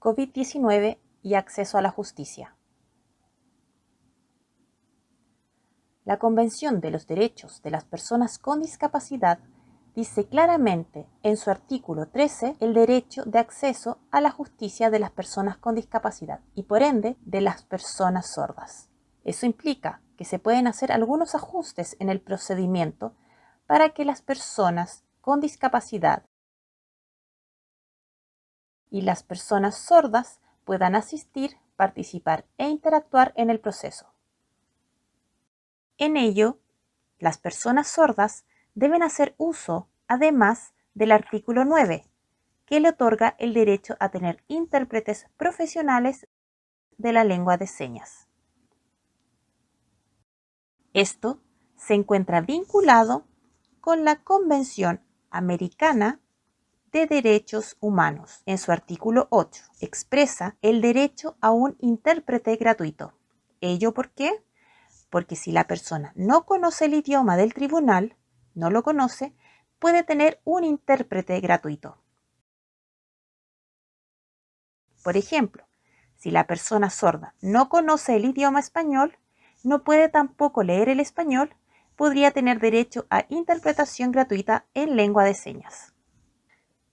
COVID-19 y acceso a la justicia. La Convención de los Derechos de las Personas con Discapacidad dice claramente en su artículo 13 el derecho de acceso a la justicia de las personas con discapacidad y por ende de las personas sordas. Eso implica que se pueden hacer algunos ajustes en el procedimiento para que las personas con discapacidad y las personas sordas puedan asistir, participar e interactuar en el proceso. En ello, las personas sordas deben hacer uso, además, del artículo 9, que le otorga el derecho a tener intérpretes profesionales de la lengua de señas. Esto se encuentra vinculado con la Convención Americana de Derechos Humanos. En su artículo 8 expresa el derecho a un intérprete gratuito. ¿Ello por qué? Porque si la persona no conoce el idioma del tribunal, no lo conoce, puede tener un intérprete gratuito. Por ejemplo, si la persona sorda no conoce el idioma español, no puede tampoco leer el español, podría tener derecho a interpretación gratuita en lengua de señas.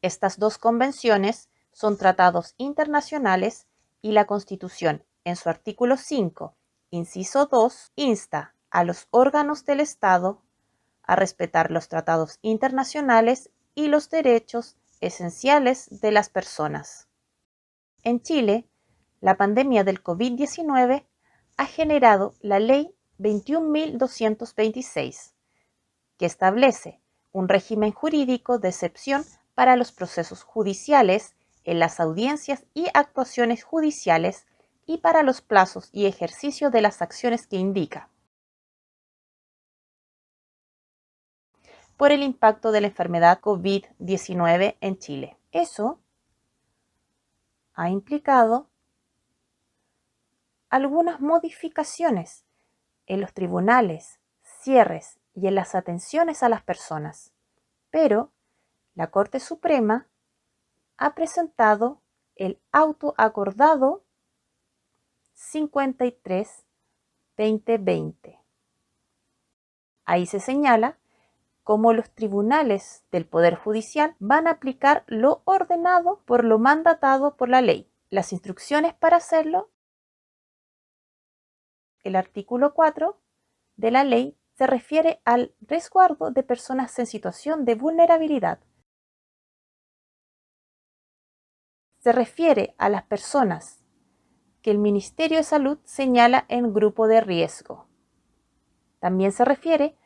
Estas dos convenciones son tratados internacionales y la Constitución, en su artículo 5, inciso 2, insta a los órganos del Estado a respetar los tratados internacionales y los derechos esenciales de las personas. En Chile, la pandemia del COVID-19 ha generado la Ley 21.226, que establece un régimen jurídico de excepción para los procesos judiciales, en las audiencias y actuaciones judiciales y para los plazos y ejercicio de las acciones que indica. Por el impacto de la enfermedad COVID-19 en Chile. Eso ha implicado algunas modificaciones en los tribunales, cierres y en las atenciones a las personas, pero la Corte Suprema ha presentado el auto acordado 53-2020. Ahí se señala cómo los tribunales del Poder Judicial van a aplicar lo ordenado por lo mandatado por la ley. Las instrucciones para hacerlo, el artículo 4 de la ley se refiere al resguardo de personas en situación de vulnerabilidad. Se refiere a las personas que el Ministerio de Salud señala en grupo de riesgo. También se refiere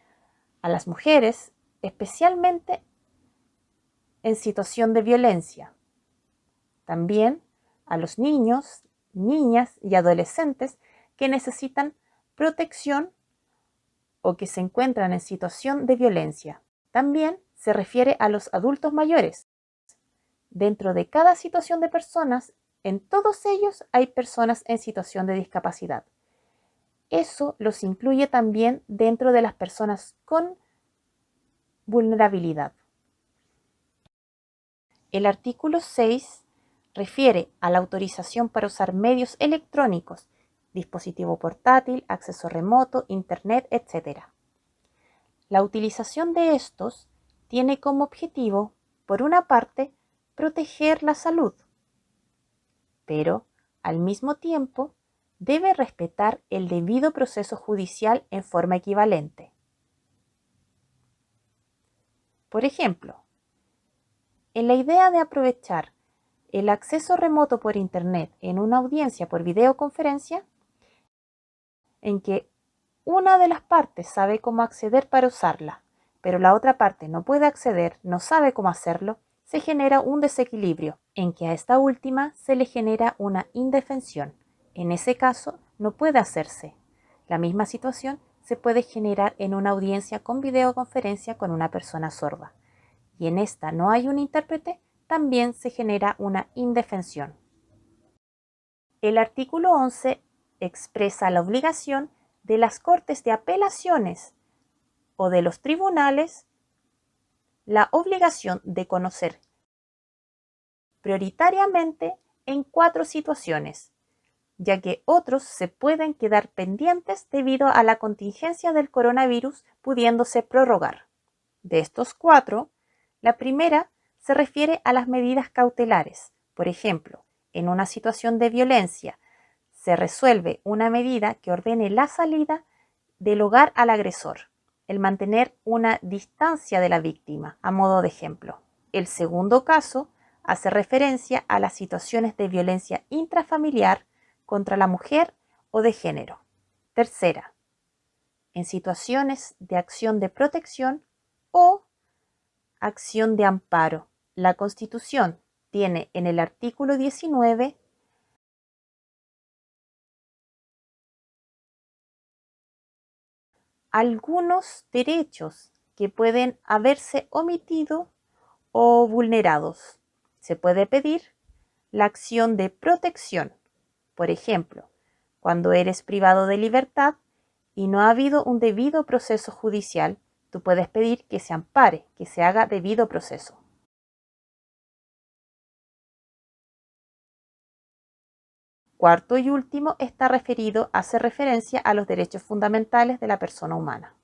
a las mujeres, especialmente en situación de violencia. También a los niños, niñas y adolescentes que necesitan protección o que se encuentran en situación de violencia. También se refiere a los adultos mayores. Dentro de cada situación de personas, en todos ellos hay personas en situación de discapacidad. Eso los incluye también dentro de las personas con vulnerabilidad. El artículo 6 refiere a la autorización para usar medios electrónicos, dispositivo portátil, acceso remoto, internet, etc. La utilización de estos tiene como objetivo, por una parte, proteger la salud, pero al mismo tiempo debe respetar el debido proceso judicial en forma equivalente. Por ejemplo, en la idea de aprovechar el acceso remoto por Internet en una audiencia por videoconferencia, en que una de las partes sabe cómo acceder para usarla, pero la otra parte no puede acceder, no sabe cómo hacerlo, se genera un desequilibrio, en que a esta última se le genera una indefensión. En ese caso, no puede hacerse. La misma situación se puede generar en una audiencia con videoconferencia con una persona sorda. Y en esta no hay un intérprete, también se genera una indefensión. El artículo 11 expresa la obligación de las Cortes de Apelaciones o de los tribunales la obligación de conocer prioritariamente en 4 situaciones, ya que otros se pueden quedar pendientes debido a la contingencia del coronavirus pudiéndose prorrogar. De estos 4, la primera se refiere a las medidas cautelares. Por ejemplo, en una situación de violencia, se resuelve una medida que ordene la salida del hogar al agresor, el mantener una distancia de la víctima, a modo de ejemplo. El segundo caso hace referencia a las situaciones de violencia intrafamiliar contra la mujer o de género. Tercera, en situaciones de acción de protección o acción de amparo. La Constitución tiene en el artículo 19 algunos derechos que pueden haberse omitido o vulnerados. Se puede pedir la acción de protección. Por ejemplo, cuando eres privado de libertad y no ha habido un debido proceso judicial, tú puedes pedir que se ampare, que se haga debido proceso. Cuarto y último está referido, hace referencia a los derechos fundamentales de la persona humana.